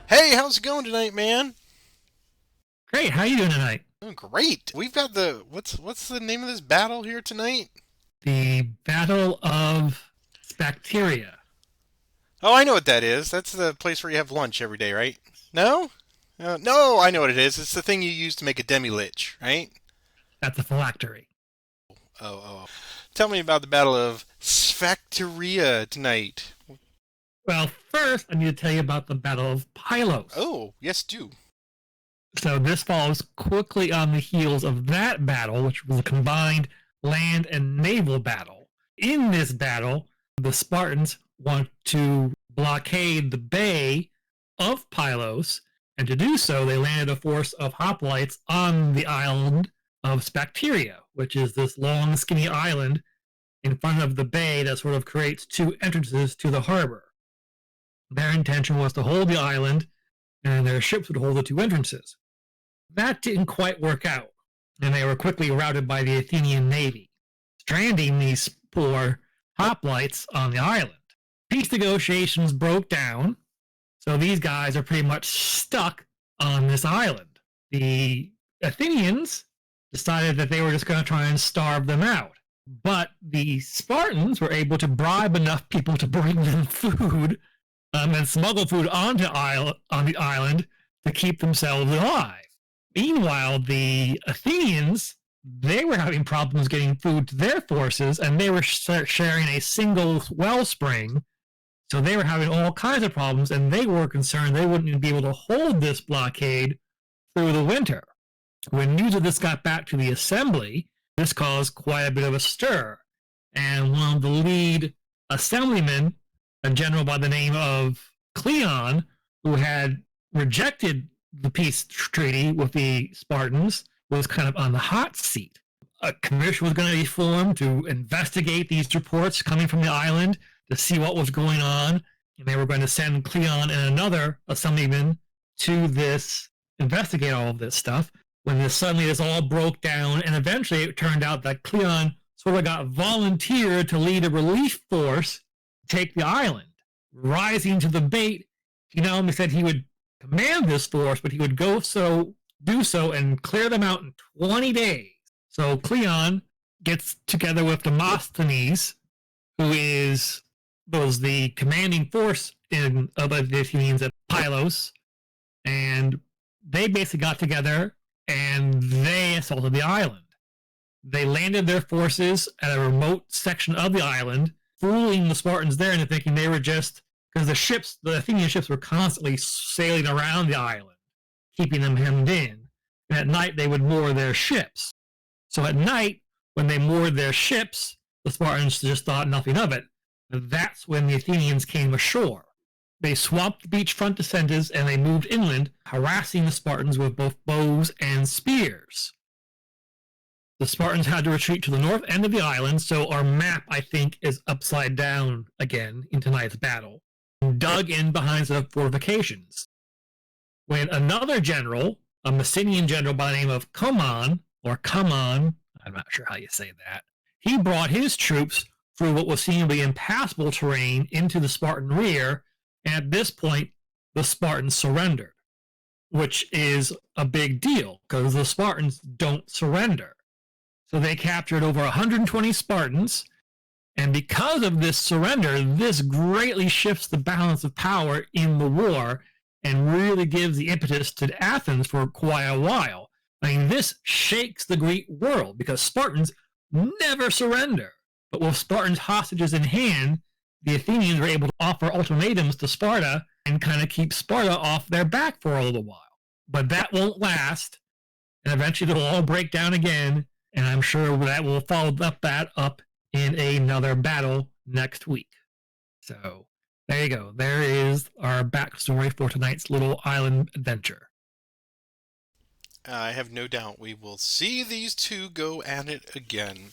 Hey, how's it going tonight, man? Great. How you doing tonight? Oh, great. We've got the what's the name of this battle here tonight? The Battle of Sphacteria. Oh, I know what that is. That's the place where you have lunch every day, right? No? No, I know what it is. It's the thing you use to make a demi-lich, right? That's a phylactery. Oh. Tell me about the Battle of Sphacteria tonight. Well, first, I need to tell you about the Battle of Pylos. Oh, yes, do. So, this follows quickly on the heels of that battle, which was a combined land and naval battle. In this battle, the Spartans want to blockade the bay of Pylos, and to do so, they landed a force of hoplites on the island of Sphacteria, which is this long, skinny island in front of the bay that sort of creates two entrances to the harbor. Their intention was to hold the island, and their ships would hold the two entrances. That didn't quite work out, and they were quickly routed by the Athenian navy, stranding these poor hoplites on the island. Peace negotiations broke down, so these guys are pretty much stuck on this island. The Athenians decided that they were just going to try and starve them out. But the Spartans were able to bribe enough people to bring them food and smuggle food on the island to keep themselves alive. Meanwhile, the Athenians, they were having problems getting food to their forces, and they were sharing a single wellspring. So they were having all kinds of problems, and they were concerned they wouldn't be able to hold this blockade through the winter. When news of this got back to the assembly, this caused quite a bit of a stir. And one of the lead assemblymen, a general by the name of Cleon, who had rejected the peace treaty with the Spartans, was kind of on the hot seat. A commission was going to be formed to investigate these reports coming from the island to see what was going on. And they were going to send Cleon and another assemblyman to this, investigate all of this stuff. When this all broke down, and eventually it turned out that Cleon sort of got volunteered to lead a relief force to take the island. Rising to the bait, he not only said he would command this force, but he would do so and clear them out in 20 days. So Cleon gets together with Demosthenes, who was the commanding force of the Athenians at Pylos, and they basically got together and they assaulted the island. They landed their forces at a remote section of the island, fooling the Spartans there into thinking they were just because the Athenian ships were constantly sailing around the island, keeping them hemmed in. And at night they would moor their ships. So at night, when they moored their ships, the Spartans just thought nothing of it. And that's when the Athenians came ashore. They swamped the beachfront defenses and they moved inland, harassing the Spartans with both bows and spears. The Spartans had to retreat to the north end of the island, so our map, I think, is upside down again in tonight's battle, dug in behind the fortifications. When another general, a Messenian general by the name of Comon, or Cumon, I'm not sure how you say that, he brought his troops through what was seen to be impassable terrain into the Spartan rear, and at this point, the Spartans surrendered, which is a big deal because the Spartans don't surrender. So they captured over 120 Spartans, and because of this surrender, this greatly shifts the balance of power in the war and really gives the impetus to Athens for quite a while. I mean, this shakes the Greek world because Spartans never surrender. But with Spartans hostages in hand, the Athenians were able to offer ultimatums to Sparta and kind of keep Sparta off their back for a little while. But that won't last, and eventually it'll all break down again, and I'm sure that will follow that up in another battle next week. So there you go. There is our backstory for tonight's little island adventure. I have no doubt we will see these two go at it again.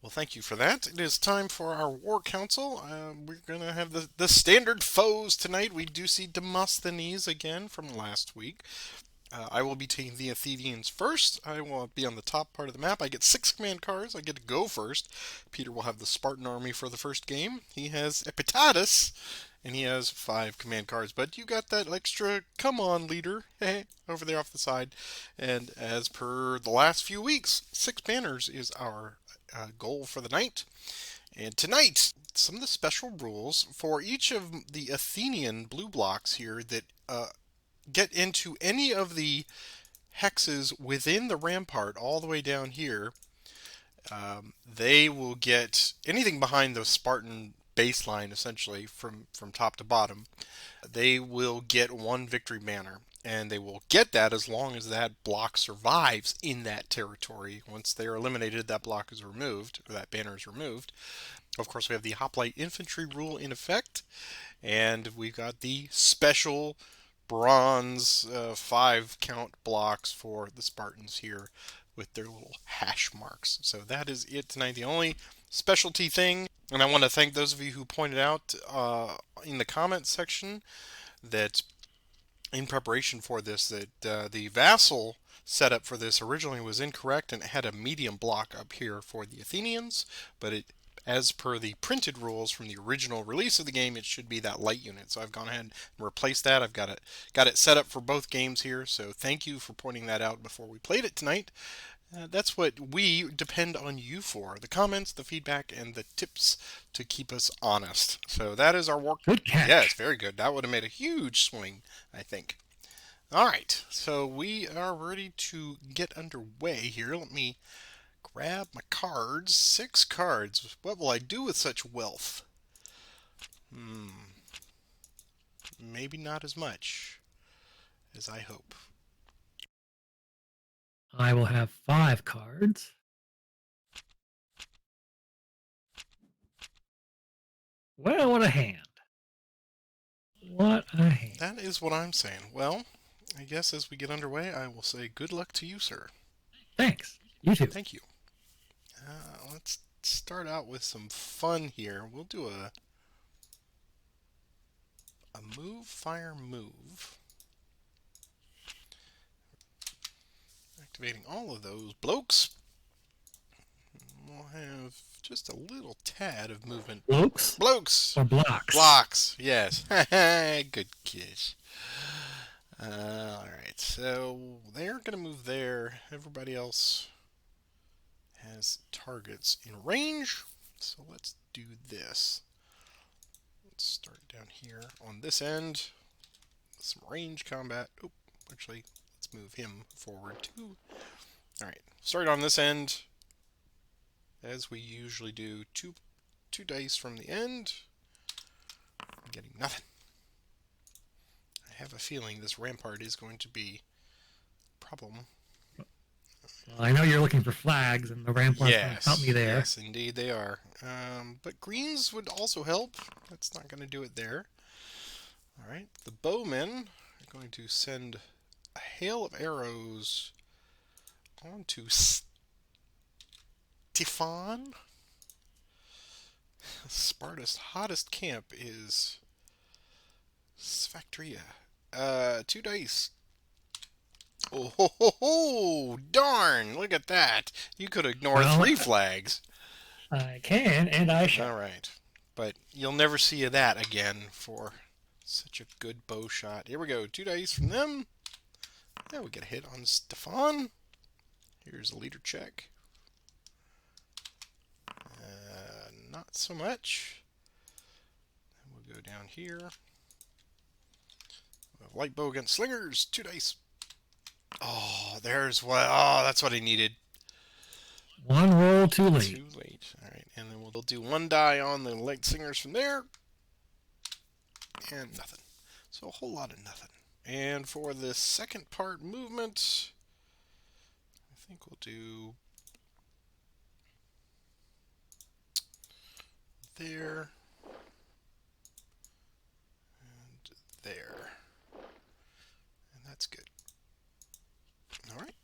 Well, thank you for that. It is time for our War Council. We're going to have the standard foes tonight. We do see Demosthenes again from last week. I will be taking the Athenians first. I will be on the top part of the map. I get 6 command cards. I get to go first. Peter will have the Spartan army for the first game. He has Epictetus and he has 5 command cards. But you got that extra come on leader over there off the side. And as per the last few weeks, 6 banners is our goal for the night. And tonight, some of the special rules for each of the Athenian blue blocks here that get into any of the hexes within the rampart all the way down here. They will get anything behind the Spartan baseline, essentially, from top to bottom. They will get 1 victory banner. And they will get that as long as that block survives in that territory. Once they are eliminated, that block is removed, or that banner is removed. Of course, we have the hoplite infantry rule in effect, and we've got the special bronze 5 count blocks for the Spartans here with their little hash marks. So that is it tonight. The only specialty thing, and I want to thank those of you who pointed out in the comments section that in preparation for this that the vassal setup for this originally was incorrect and it had a medium block up here for the Athenians, but it, as per the printed rules from the original release of the game, it should be that light unit. So I've gone ahead and replaced that. I've got it set up for both games here. So thank you for pointing that out before we played it tonight. That's what we depend on you for. The comments, the feedback, and the tips to keep us honest. So that is our work. Good catch. Yes, very good. That would have made a huge swing, I think. All right, so we are ready to get underway here. Let me grab my cards. 6 cards. What will I do with such wealth? Maybe not as much as I hope. I will have 5 cards. Well, what a hand. What a hand. That is what I'm saying. Well, I guess as we get underway, I will say good luck to you, sir. Thanks. You too. Thank you. Let's start out with some fun here. We'll do a move, fire, move. Activating all of those blokes. We'll have just a little tad of movement. Blokes? Blokes! Or blocks? Blocks, yes. Good kiss. Alright, so they're going to move there. Everybody else has targets in range. So let's do this. Let's start down here on this end. Some range combat. Oh, actually, let's move him forward too. Alright, start on this end. As we usually do, two dice from the end. I'm getting nothing. I have a feeling this rampart is going to be a problem. Well, I know you're looking for flags, and the ramparts Yes, help me there. yes, indeed they are. But greens would also help. That's not going to do it there. All right, the bowmen are going to send a hail of arrows onto Styphon. Sparta's hottest camp is Sphacteria. 2 dice. Oh, ho, ho, ho! Darn! Look at that. You could ignore 3 flags. I can, and I shall. All right. But you'll never see that again for such a good bow shot. Here we go. 2 dice from them. Now we get a hit on Styphon. Here's a leader check. Not so much. And we'll go down here. We have light bow against slingers. 2 dice. Oh, there's what. Oh, that's what I needed. 1 roll too late. Too late. All right, and then we'll do 1 die on the light slingers from there. And nothing. So a whole lot of nothing. And for the second part movement, I think we'll do there and there. And that's good. All right.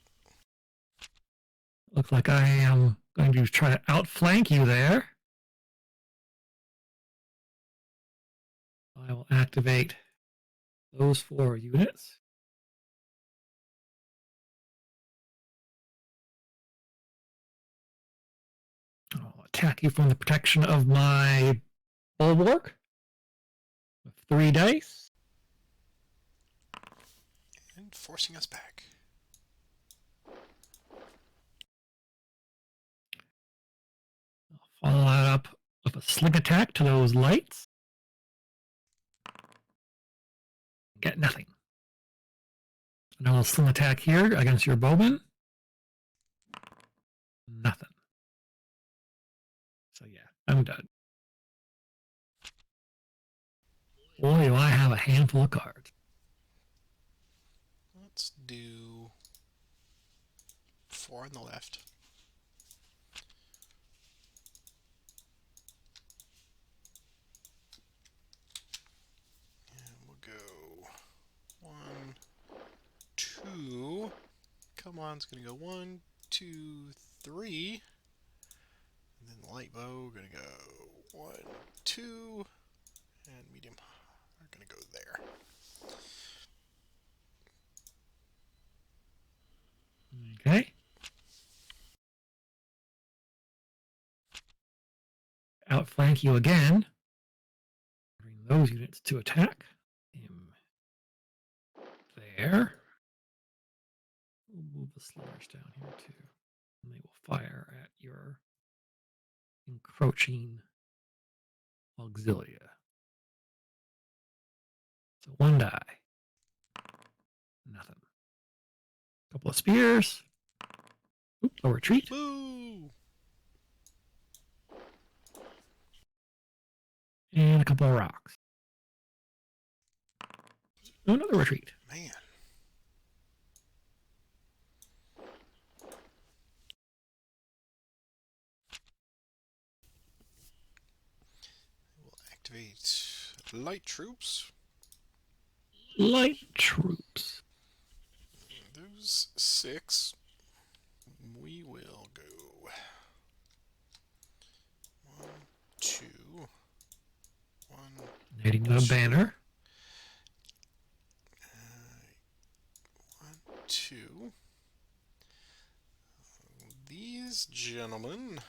Looks like I am going to try to outflank you there. I will activate those 4 units. I'll attack you from the protection of my bulwark with 3 dice. And forcing us back. Follow that up with a sling attack to those lights. Get nothing. Another sling attack here against your bowman. Nothing. So yeah, I'm done. Boy, do I have a handful of cards. Let's do 4 on the left. And we'll go 1, 2. Come on, it's going to go 1, 2, 3. And then the light bow, going to go 1, 2. And medium are going to go there. Okay. Outflank you again. Bring those units to attack. Him there. We'll move the slingers down here too. And they will fire at your encroaching auxilia. So 1 die. Nothing. Couple of spears. Oop, a retreat. Woo! And a couple of rocks. Another retreat. Man. We'll activate light troops. Light troops. Those 6. We will go 1, 2. 1, Hitting a banner. 1, 2. These gentlemen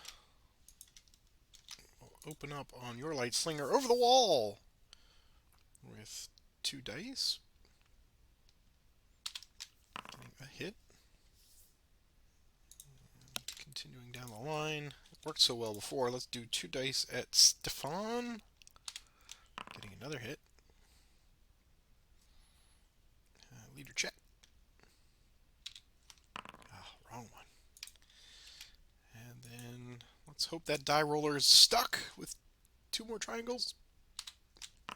will open up on your light slinger over the wall with 2 dice. Getting a hit. Continuing down the line. It worked so well before. Let's do 2 dice at Styphon. Getting another hit. Leader check. Wrong one. And then let's hope that die roller is stuck with 2 more triangles.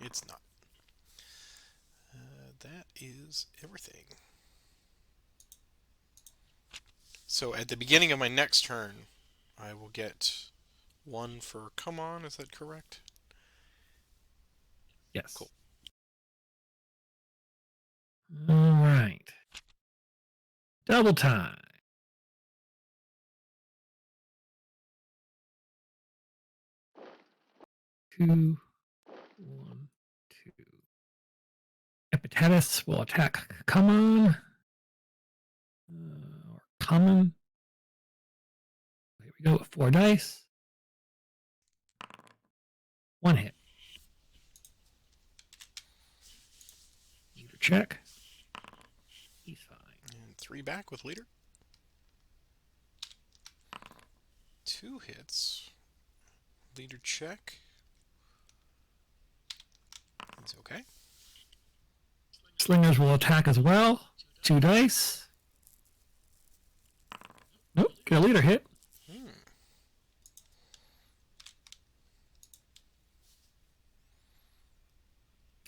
It's not. That is everything. So at the beginning of my next turn, I will get 1 for come on. Is that correct? Yes. Cool. All right. Double time. 2, 1, 2. Epitatus will attack come on. Or common. Here we go with 4 dice. 1 hit. Leader check. He's fine. And 3 back with leader. 2 hits. Leader check. It's okay. Slingers will attack as well. 2 dice. Nope, get a leader hit.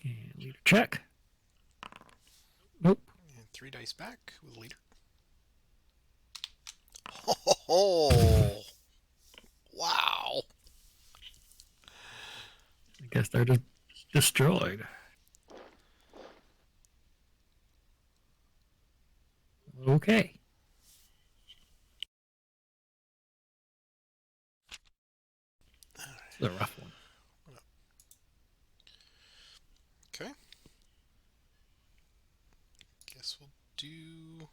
And leader check. Nope. And 3 dice back with leader. Oh, wow. I guess they're just destroyed. Okay. This is a rough one. Okay. Guess we'll do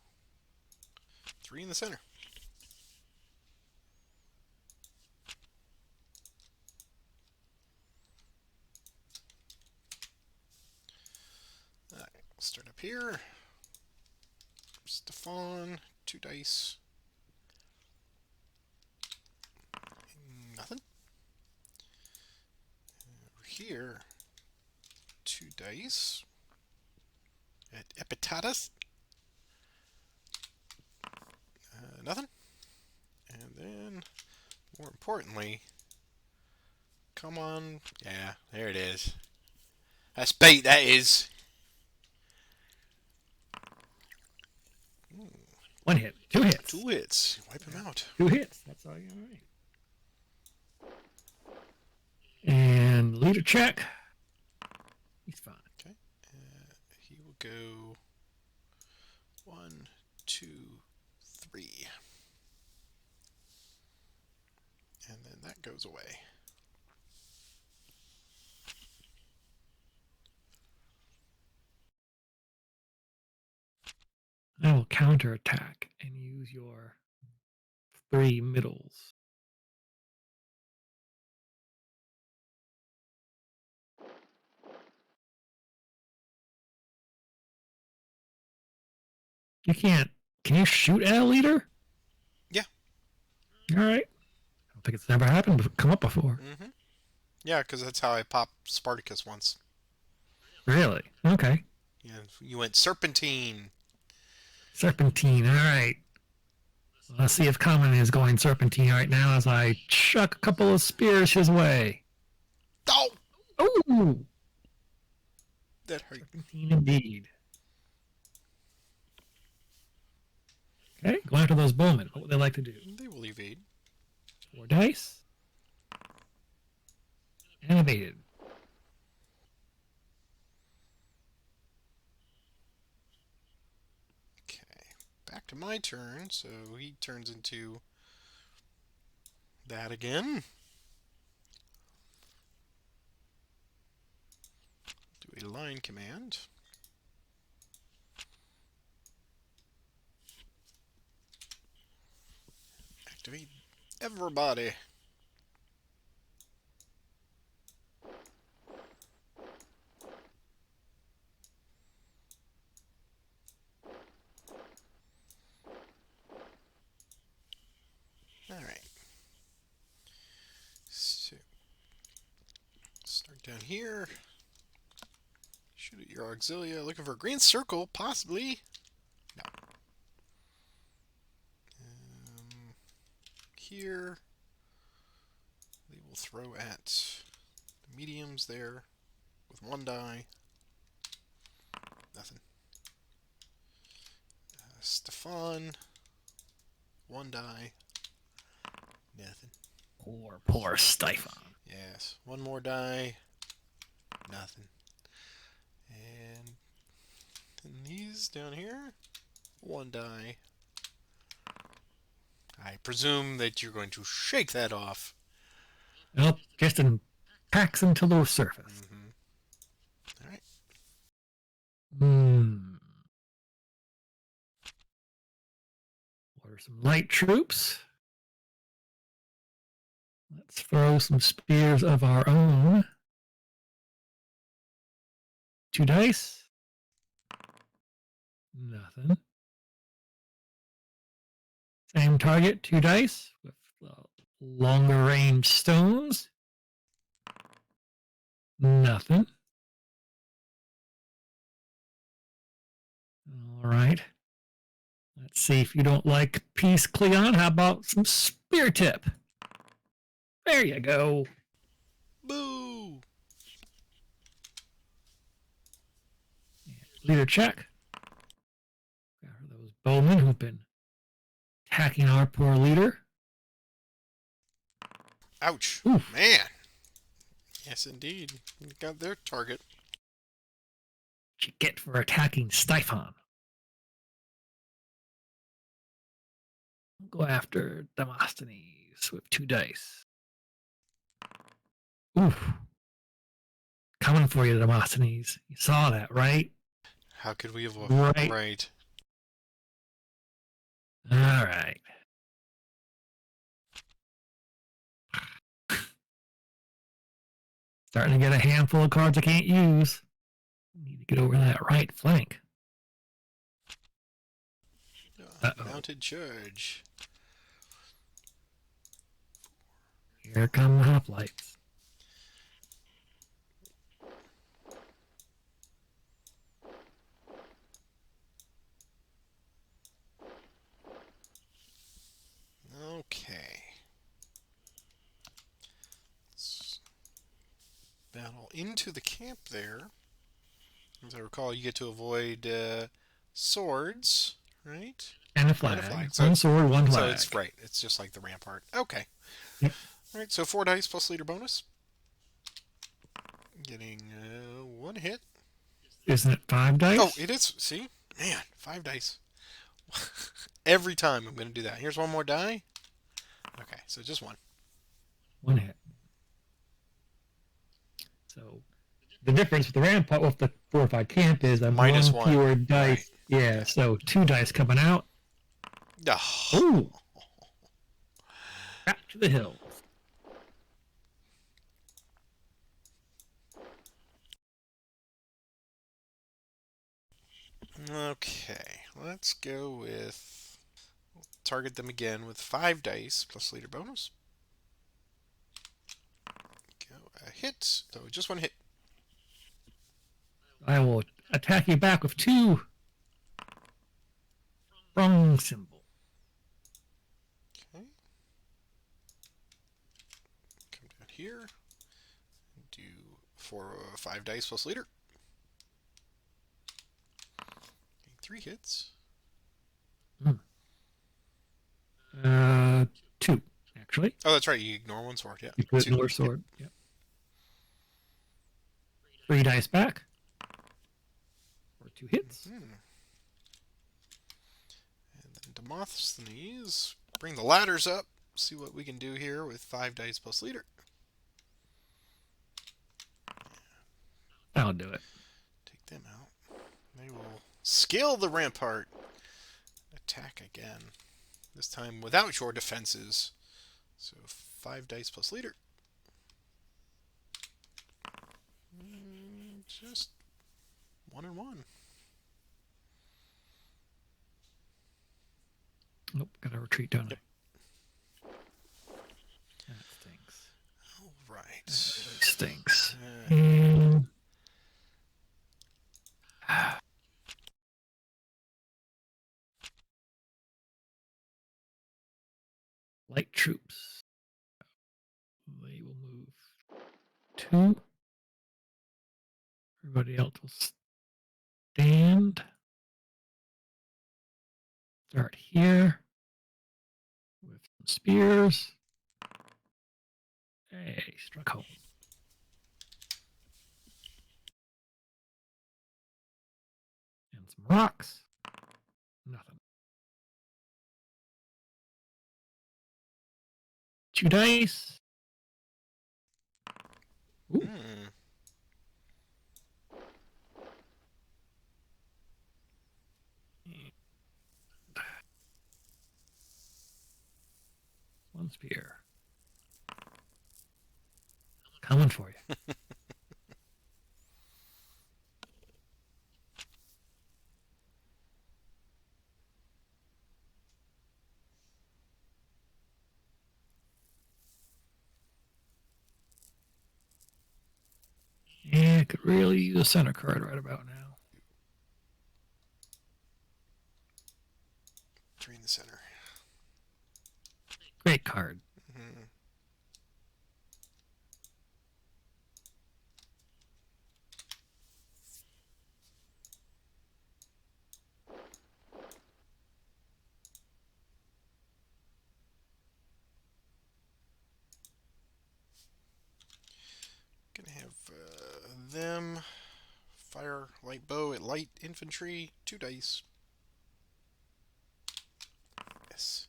3 in the center. Start up here. Styphon, 2 dice. Nothing. Over here, 2 dice. At Epitatus. Nothing. And then, more importantly, come on. Yeah, there it is. That's bait, that is. Ooh. 1 hit. 2 hits. 2 hits. Wipe him out. 2 hits. That's all you right. And leader check. He's fine. Okay. He will go 1, 2, 3. And then that goes away. I will counterattack and use your 3 middles. You can't. Can you shoot at a leader? Yeah. All right. I don't think it's never happened to come up before. Mm-hmm. Yeah, because that's how I popped Spartacus once. Really? Okay. Yeah, you went serpentine. Serpentine. All right. Let's see if Common is going serpentine right now as I chuck a couple of spears his way. Oh! Ooh! That hurt. Serpentine indeed. Okay, going after those bowmen. What would they like to do? They will evade. 4 dice. And evaded. Okay, back to my turn, so he turns into that again. Do a line command. Activate everybody. Alright. So, start down here. Shoot at your auxilia. Looking for a green circle, possibly. No. Here. They will throw at the mediums there with 1 die. Nothing. Styphon. 1 die. Nothing. Poor Styphon. Yes. 1 more die. Nothing. And these down here. 1 die. I presume that you're going to shake that off. Well, just packs them to the surface. Mm-hmm. All right. Order some light troops. Let's throw some spears of our own. 2 dice. Nothing. Same target, 2 dice with longer range stones. Nothing. All right. Let's see if you don't like peace, Cleon. How about some spear tip? There you go. Boo! Leader check. Those bowmen who've been attacking our poor leader. Ouch. Oof. Man. Yes, indeed. You got their target. What you get for attacking Styphon? Go after Demosthenes with 2 dice. Oof. Coming for you, Demosthenes. You saw that, right? How could we have... Right. Right. All right. Starting to get a handful of cards I can't use. Need to get over that right flank. Mounted charge. Here come the hoplites. Okay. Let's battle into the camp there. As I recall, you get to avoid swords, right? And a And a flag. flag. One sword, one So flag. it's right. It's just like the rampart. Okay. Yep. All right. So 4 dice plus leader bonus. Getting 1 hit. Isn't it 5 dice? Oh, it is. See, man, 5 dice. Every time I'm going to do that. Here's one more die. Okay, so just one. 1 hit. So the difference with the rampart with the fortified camp is I'm Minus one one. fewer dice. Right. Yeah, so 2 dice coming out. Oh. Ooh. Back to the hills. Okay, let's go with target them again with 5 dice plus leader bonus. Go a hit. So just 1 hit. I will attack you back with 2 sprung symbol. Okay. Come down here. Do 5 dice plus leader. 3 hits. 2 actually. Oh, that's right. You ignore 1 sword. Yeah. You put 2. another sword. Yep. 3 dice back. For 2 hits. And then Demosthenes. Bring the ladders up. See what we can do here with 5 dice plus leader. I'll do it. Take them out. They will scale the rampart. Attack again. This time without your defenses. So 5 dice plus leader. Just 1 and 1. Nope, gotta retreat, don't Yep. I? That stinks. All right. That really stinks. Light troops. They will move 2. Everybody else will stand. Start here with some spears. Hey, struck home. And some rocks. Nothing. 2 dice. Ooh. One spear. Coming for you. Yeah, could really use a center card right about now. 3 in the center. Great card. Gonna have them fire light bow at light infantry. 2 dice. Yes.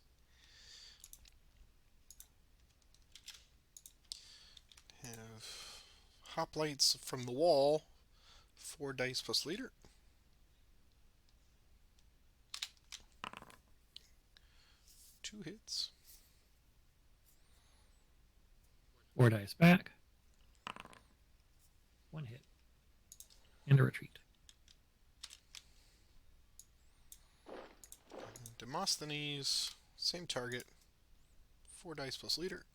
Have hoplites from the wall. 4 dice plus leader. 2 hits. 4 dice back. 1 hit. and a retreat. Demosthenes, same target. 4 dice plus leader.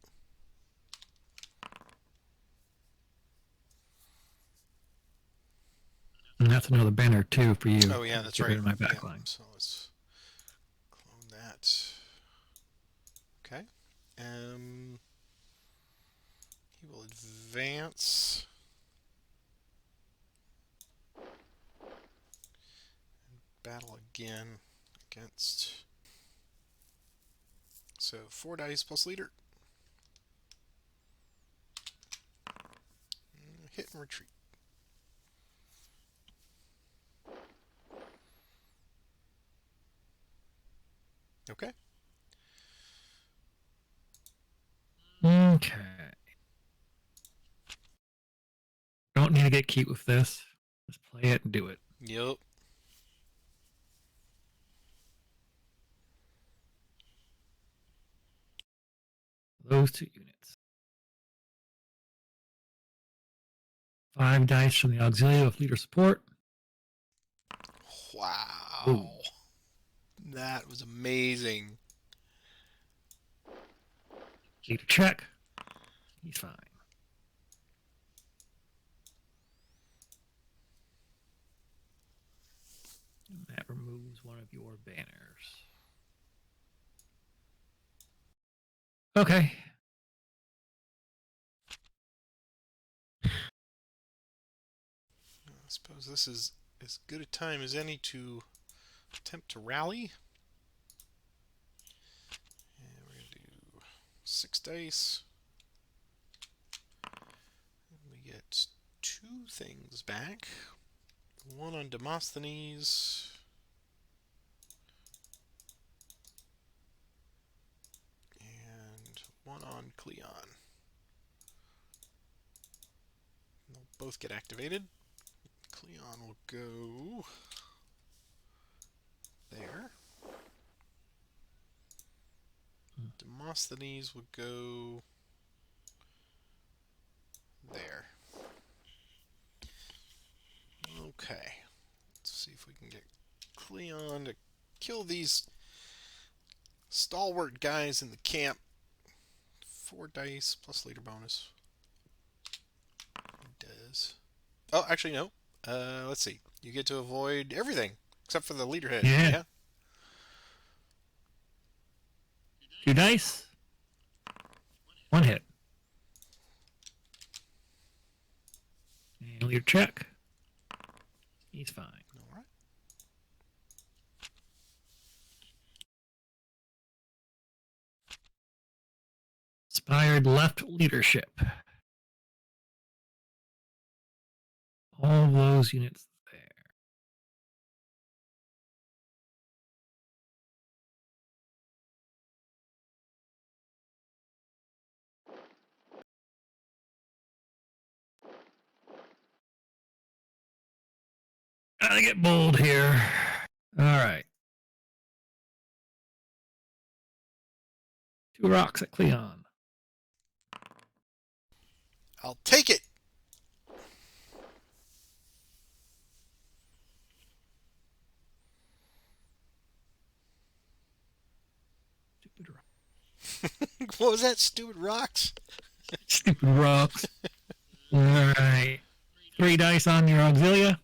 And that's another banner too for you. Oh yeah, that's Get rid right. of my Yeah. backline. So let's clone that. Okay. He will advance. Battle again against. So 4 dice plus leader. Hit and retreat. Okay. Okay. Don't need to get cute with this. Just play it and do it. Yep. Those 2 units. 5 dice from the auxiliary with leader support. Wow. Ooh. That was amazing. Leader check. He's fine. And that removes one of your banners. Okay. I suppose this is as good a time as any to attempt to rally. And we're going to do 6 dice. And we get 2 things back. 1 on Demosthenes. And 1 on Cleon. They'll both get activated. Cleon will go there. Demosthenes will go there. Okay. Let's see if we can get Cleon to kill these stalwart guys in the camp. 4 dice plus leader bonus. He does. Oh, actually, no. Let's see. You get to avoid everything except for the leader hit. Yeah. 2 dice. 1 hit. And leader check. He's fine. All right. Inspired left leadership. All those units there. Gotta get bold here. All right. 2 rocks at Cleon. I'll take it. Stupid rocks. What was that? Stupid rocks? Stupid rocks. All right. 3 dice on your auxilia.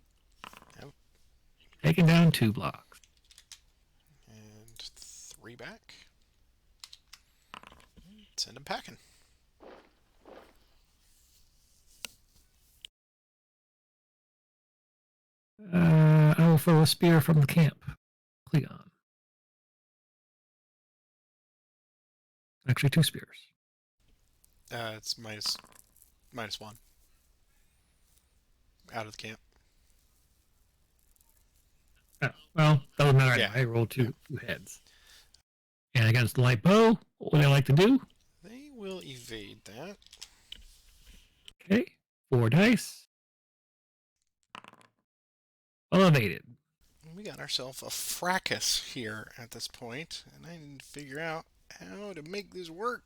Yep. Taking down 2 blocks. And 3 back. Send them packing. I will throw a spear from the camp. Cleon. Actually, 2 spears. It's -1 out of the camp. Oh, well, doesn't matter. Yeah. I rolled 2 heads. And against the light bow, what do I like to do? They will evade that. Okay. 4 dice. Well evaded. We got ourselves a fracas here at this point, and I need to figure out how to make this work.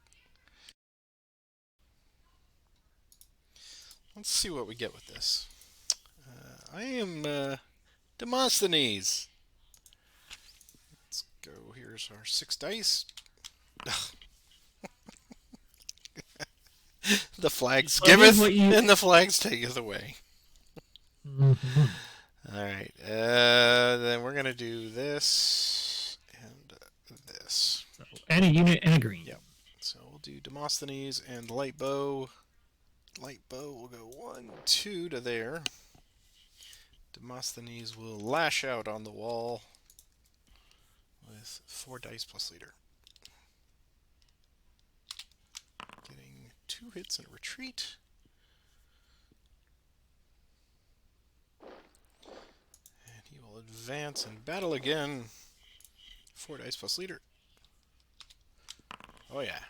Let's see what we get with this. I am Demosthenes. Let's go. Here's our 6 dice. The flags Well, here's giveth, what you. and the flags taketh away. Mhm. All right. Then we're gonna do this and this. So, any unit and a green. Yep. So we'll do Demosthenes and the light bow. Light bow will go 1, 2 to there. Demosthenes will lash out on the wall with 4 dice plus leader. Getting 2 hits and a retreat. And he will advance and battle again. 4 dice plus leader. Oh yeah.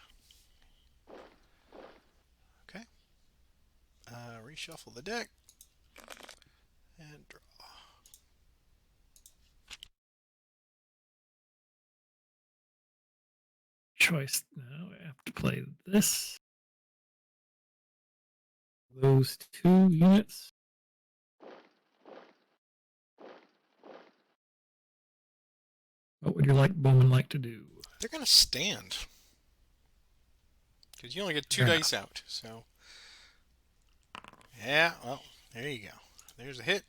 Okay. Reshuffle the deck. And draw. Choice. Now I have to play this. Those 2 units. What would your bowman like to do? They're going to stand. Because you only get 2 Fair dice enough. out. So, yeah, well, there you go. There's a hit.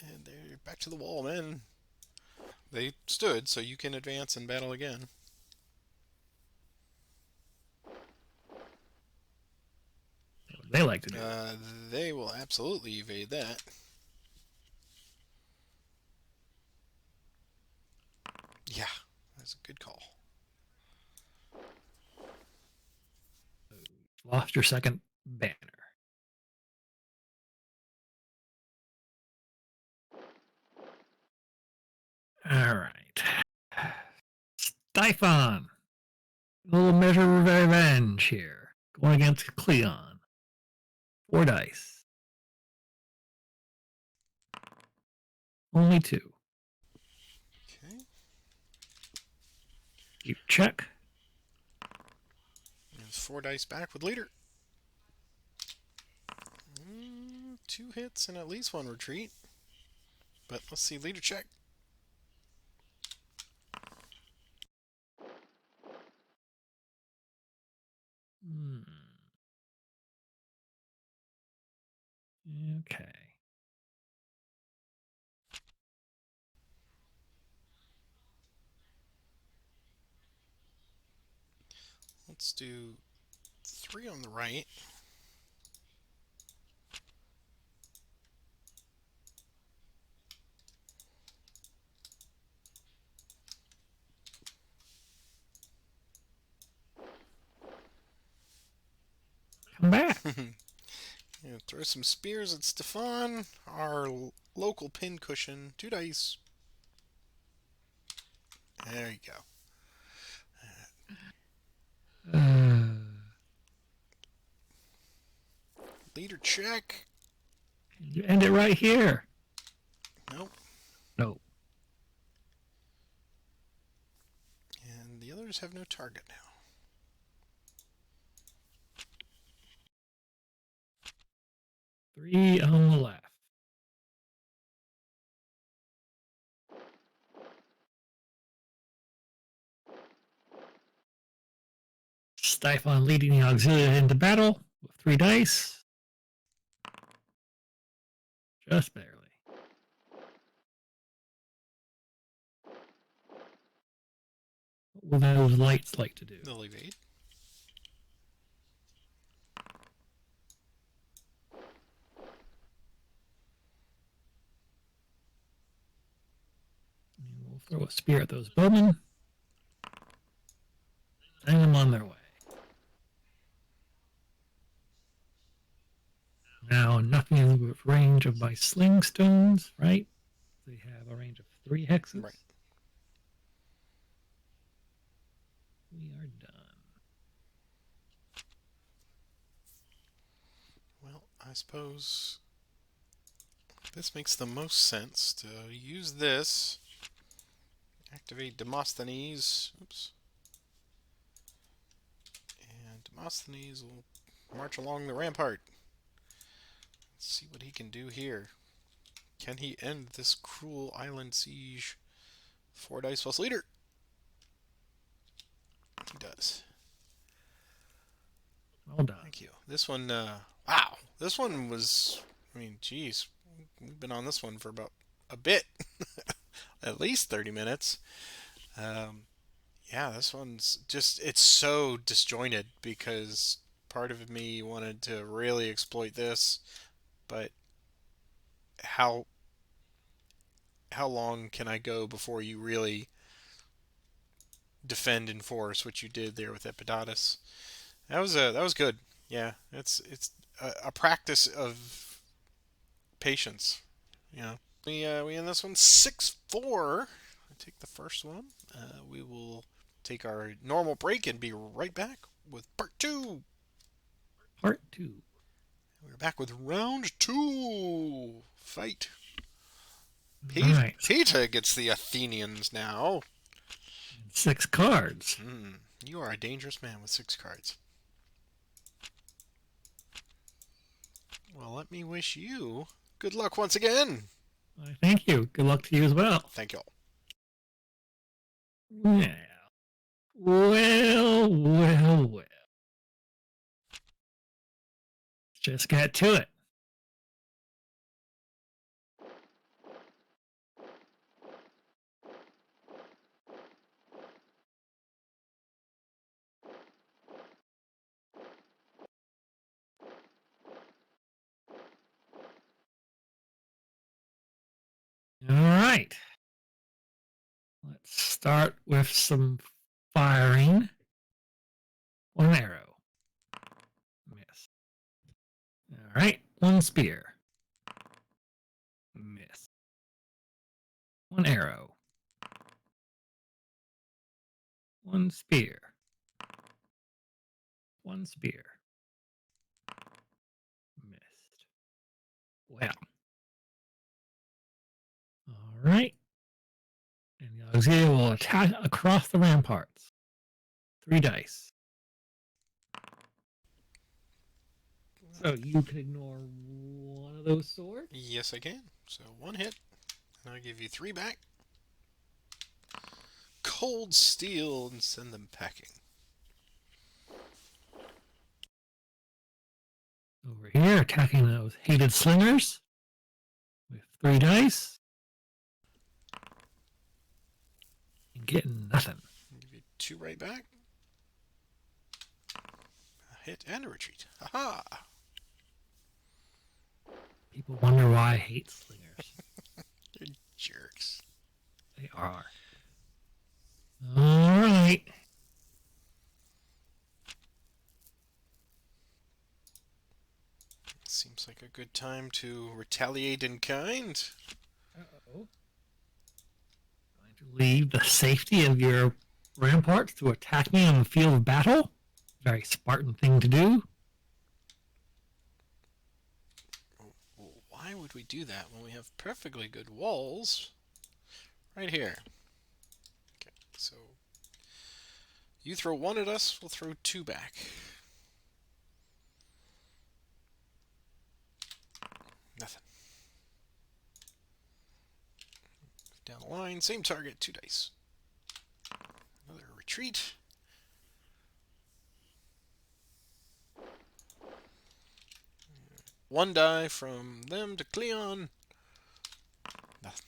And they're back to the wall, man. They stood, so you can advance and battle again. What would they like to do? They will absolutely evade that. Yeah, that's a good call. Lost your second banner. All right. Styphon. A little measure of revenge here. Going against Cleon. 4 dice. Only 2. Okay. Keep check. There's 4 dice back with leader. 2 hits and at least 1 retreat. But let's see, leader check. Okay. Let's do 3 on the right. Come back. Yeah, throw some spears at Styphon, our local pin cushion. 2 dice. There you go. Leader check. You end it right here. Nope. No. And the others have no target now. Three on the left. Styphon leading the auxiliary into battle with 3 dice. Just barely. What will those lights like to do? They'll evade. And we'll throw a spear at those bowmen. Send them on their way. Now, nothing in range of my sling stones, right? They have a range of 3 hexes. Right. We are done. Well, I suppose this makes the most sense to use this. Activate Demosthenes. Oops. And Demosthenes will march along the rampart. Let's see what he can do here. Can he end this cruel island siege? 4 dice plus leader. He does. Well done. Thank you. This one, wow. This one was, I mean, geez. We've been on this one for about a bit. At least 30 minutes. Yeah, this one's just, it's so disjointed because part of me wanted to really exploit this, but how how long can I go before you really defend and force what you did there with Epidatus? That was good. Yeah, it's a practice of patience. You know, we end this one 6-4. I take the first one. We will take our normal break and be right back with part two. Part 2. We're back with round 2. Fight. Right. Peter gets the Athenians now. 6 cards. You are a dangerous man with 6 cards. Well, let me wish you good luck once again. Thank you. Good luck to you as well. Thank you all. Yeah. Well. Let's just get to it. All right. Let's start with some firing. 1 arrow. Miss. All right. 1 spear. Miss. 1 arrow. 1 spear. 1 spear. Missed. Well. All right. And the auxiliary will attack across the ramparts. 3 dice. So you can ignore 1 of those swords? Yes, I can. So 1 hit, and I'll give you 3 back. Cold steel and send them packing. Over here, attacking those hated slingers with 3 dice. And getting nothing. I'll give you 2 right back. A hit and a retreat. Haha! People wonder why I hate slingers. You're jerks. They are. All right. Seems like a good time to retaliate in kind. Uh-oh. Going to leave the safety of your ramparts to attack me on the field of battle? Very Spartan thing to do. Why would we do that when we have perfectly good walls right here? Okay, so you throw 1 at us, we'll throw 2 back. Nothing. Down the line, same target, 2 dice. Another retreat. One die from them to Cleon. Nothing.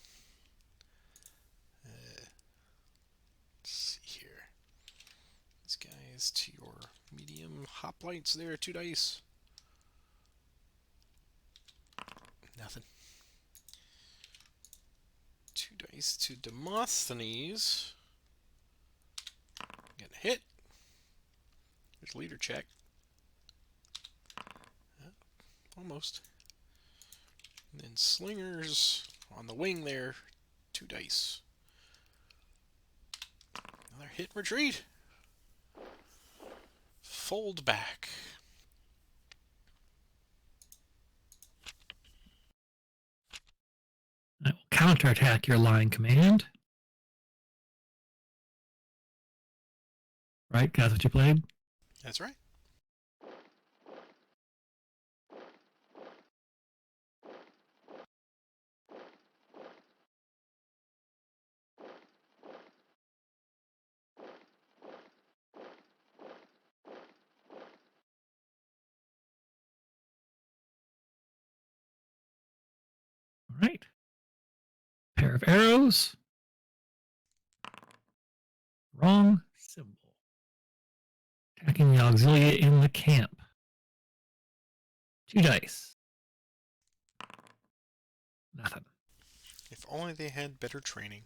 Let's see here. These guys to your medium hoplites there, 2 dice. Nothing. 2 dice to Demosthenes. Get a hit. There's leader check. Almost. And then slingers on the wing there, 2 dice. Another hit retreat. Fold back. I will counterattack your line command. Right? That's what you played? That's right. right. Pair of arrows. Wrong symbol. Attacking the auxilia in the camp. 2 dice. Nothing. If only they had better training.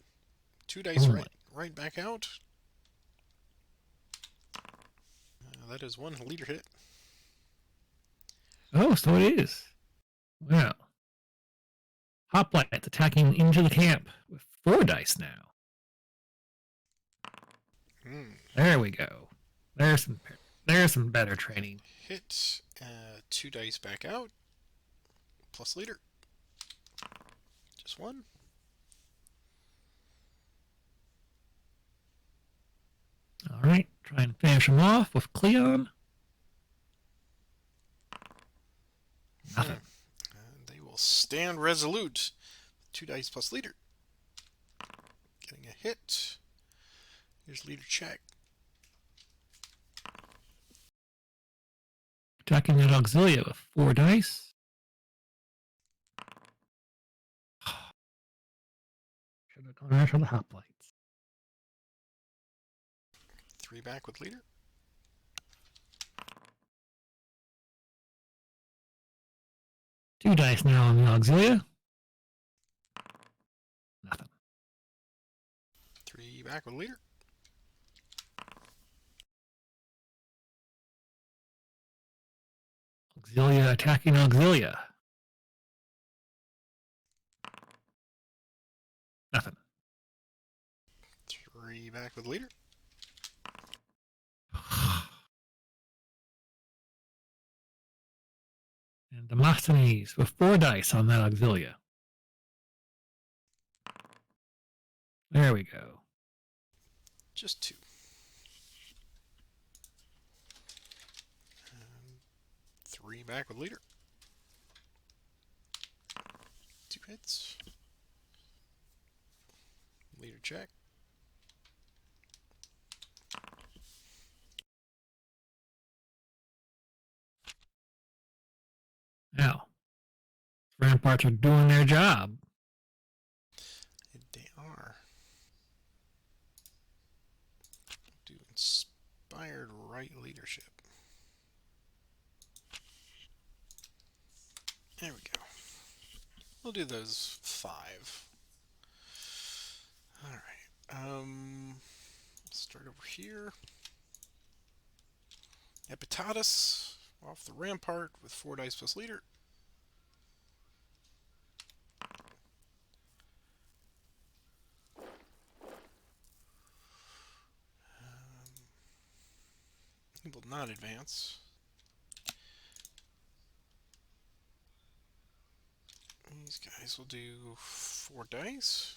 2 dice Only. right back out. That is 1 leader hit. Oh, so it is. Wow. Hoplite attacking into the camp with 4 dice now. There we go. There's some better training. Hit. 2 dice back out. Plus leader. Just 1. All right, try and finish him off with Cleon. Nothing. They will stand resolute. 2 dice plus leader. Getting a hit. Here's leader check. Attacking that auxilia with 4 dice. Should have gone after the hoplites. 3 back with leader. Two dice now on the auxilia. Nothing. 3 back with leader. Auxilia attacking auxilia. Nothing. 3 back with leader. And Demosthenes with 4 dice on that auxilia. There we go. Just 2. And 3 back with leader. 2 hits. Leader check. Now, ramparts are doing their job. They are. Do inspired right leadership. There we go. We'll do those 5. Alright. Start over here. Epitatus off the rampart with 4 dice plus leader. He will not advance. These guys will do 4 dice.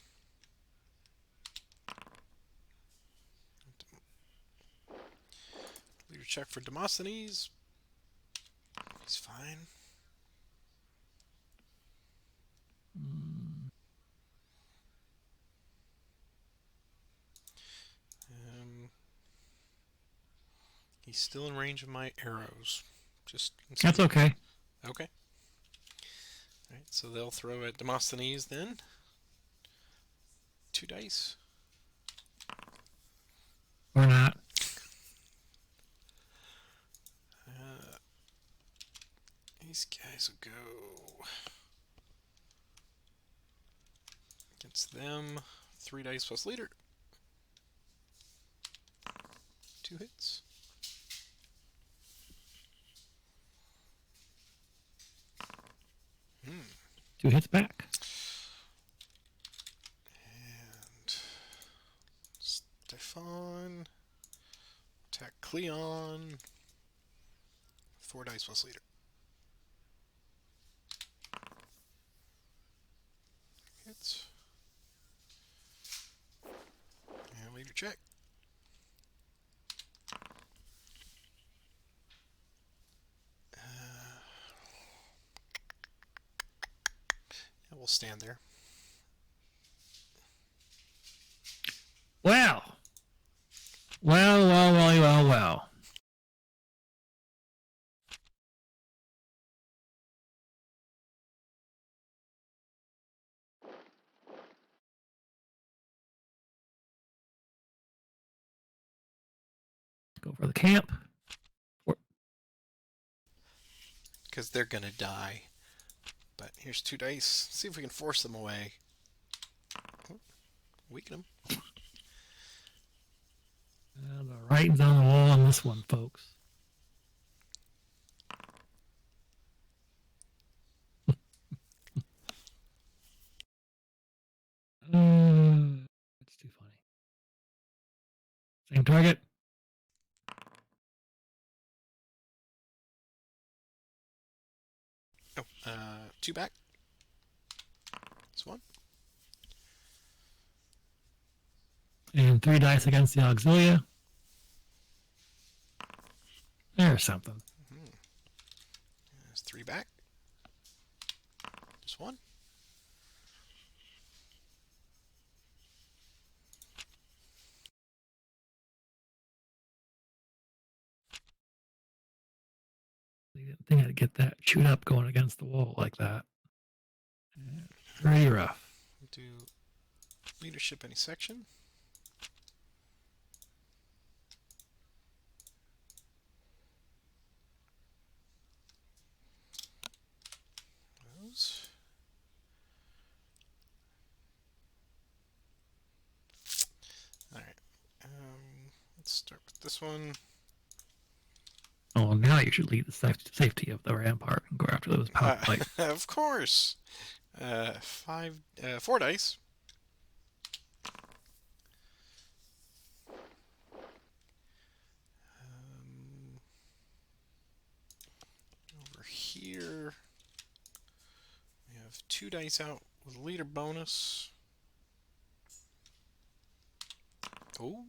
Leader check for Demosthenes. He's fine. He's still in range of my arrows. That's okay. Okay. Alright, so they'll throw at Demosthenes then. 2 dice. Or not. These guys will go against them. 3 dice plus leader. 2 hits. Hmm. 2 hits back. And Styphon. Attack Cleon. 4 dice plus leader. Hits. And leader check. Yeah, we'll stand there. Well. Well. Go for the camp. Because they're going to die. But here's 2 dice. See if we can force them away. Oh, weaken them. The writing's on the wall on this one, folks. That's too funny. Same target. Oh, 2 back. This one. And 3 dice against the auxilia. There's something. There's 3 back. Just 1. I didn't think I'd get that shoot up going against the wall like that. Pretty rough. Do leadership any section. Those. Alright. Let's start with this one. Oh, now you should lead the safety of the rampart and go after those power plates. Of course. 4 dice. Over here, we have 2 dice out with leader bonus. Oh.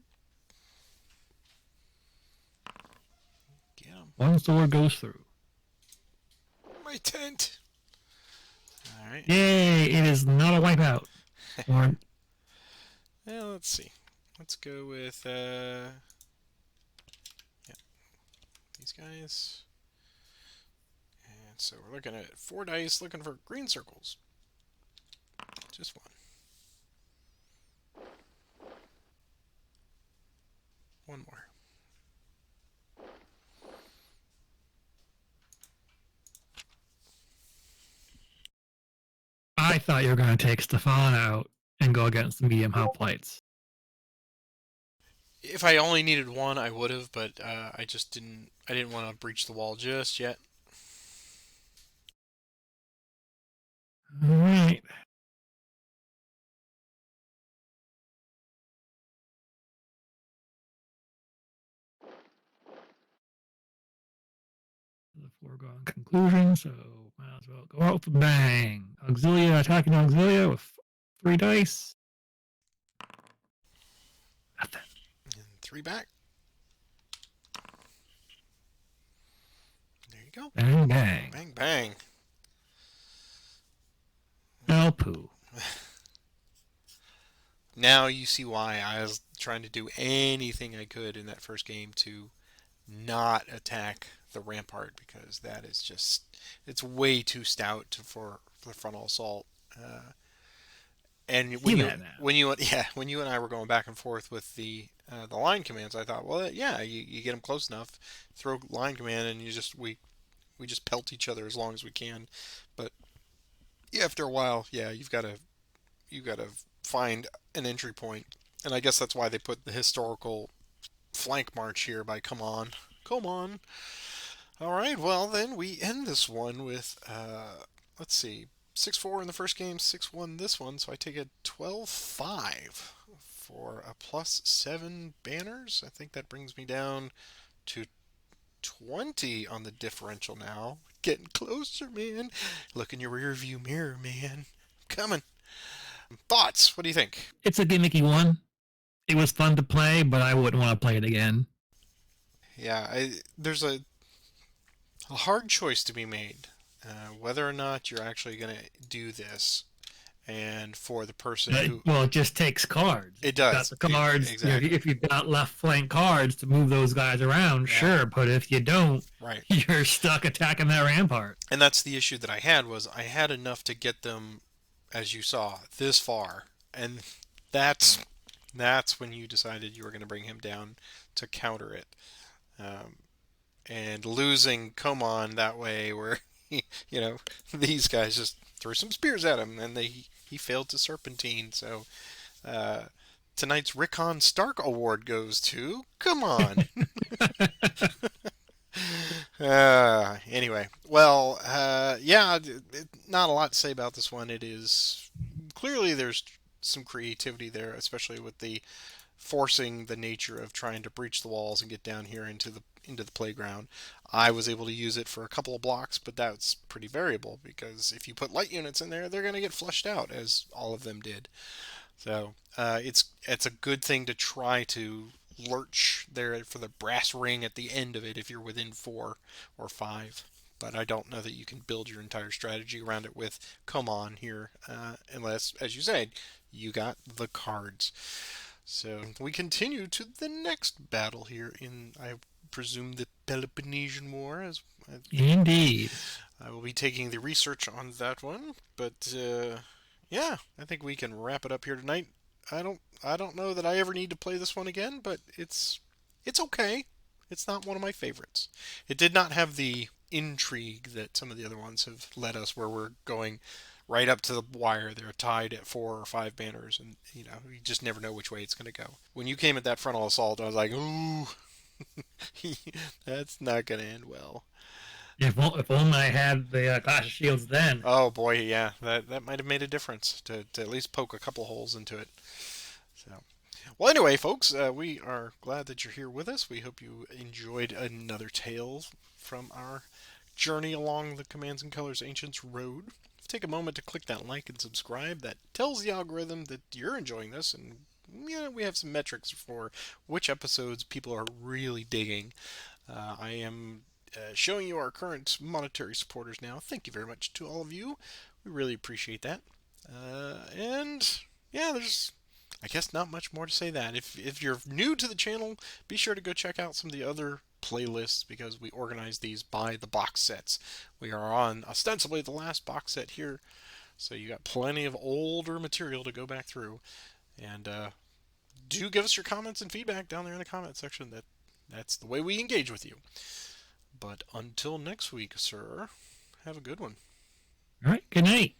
Get him. One sword goes through. My tent. Alright. Yay! It is not a wipeout. Or Well, let's see. Let's go with yeah, these guys. And so we're looking at 4 dice, looking for green circles. Just 1. 1 more. I thought you were going to take Styphon out and go against the medium hoplites. If I only needed 1, I would have, but I just didn't. I didn't want to breach the wall just yet. All right. The foregone conclusion, so might as well go out with a bang. Auxilia attacking Auxilia with 3 dice. Nothing. And 3 back. There you go. Bang, bang. Bang, bang. Oh, poo. Now you see why I was trying to do anything I could in that first game to not attack the rampart, because that is just, it's way too stout for the frontal assault. And when you and I were going back and forth with the line commands, I thought, well, yeah, you get them close enough, throw line command, and we just pelt each other as long as we can. But after a while, yeah, you've got to find an entry point, and I guess that's why they put the historical flank march here by come on. All right, well then we end this one with let's see, 6-4 in the first game, 6-1 this one, so I take a 12-5 for a +7 banners. I think that brings me down to 20 on the differential now. Getting closer, man. Look in your rear view mirror, man. Coming. Thoughts? What do you think? It's a gimmicky one. It was fun to play, but I wouldn't want to play it again. Yeah, there's a hard choice to be made. Whether or not you're actually going to do this. And for the person who... Well, it just takes cards. It does. Got the cards. Exactly. If you've got left flank cards to move those guys around, sure. But if you don't, right, you're stuck attacking that rampart. And that's the issue that I had, was I had enough to get them, as you saw, this far. And that's That's when you decided you were going to bring him down to counter it. Um, and losing Komon that way, where you know these guys just threw some spears at him, and he failed to serpentine. So uh, tonight's Rickon Stark Award goes to come on. Anyway, well, yeah, not a lot to say about this one. It is clearly there's some creativity there, especially with the forcing the nature of trying to breach the walls and get down here into the playground. I was able to use it for a couple of blocks, but that's pretty variable because if you put light units in there, they're going to get flushed out, as all of them did. So it's a good thing to try to lurch there for the brass ring at the end of it if you're within 4 or 5. But I don't know that you can build your entire strategy around it with come on here, unless, as you said, you got the cards. So we continue to the next battle here in, I presume, the Peloponnesian War. As Indeed. I will be taking the research on that one, but yeah, I think we can wrap it up here tonight. I don't know that I ever need to play this one again, but it's okay. It's not one of my favorites. It did not have the intrigue that some of the other ones have led us, where we're going right up to the wire. They're tied at 4 or 5 banners, and you just never know which way it's going to go. When you came at that frontal assault, I was like, ooh, that's not going to end well. If only I had the Clash of Shields then. Oh boy, yeah, that might have made a difference to at least poke a couple holes into it. So, well, anyway, folks, we are glad that you're here with us. We hope you enjoyed another tale from our journey along the Commands and Colors Ancients Road. Take a moment to click that like and subscribe. That tells the algorithm that you're enjoying this, and we have some metrics for which episodes people are really digging. I am showing you our current monetary supporters now. Thank you very much to all of you. We really appreciate that. And yeah, there's I guess not much more to say that. If you're new to the channel, be sure to go check out some of the other playlists because we organize these by the box sets. We are on ostensibly the last box set here, so you got plenty of older material to go back through. And do give us your comments and feedback down there in the comment section. That's the way we engage with you. But until next week, sir, have a good one. All right. Good night.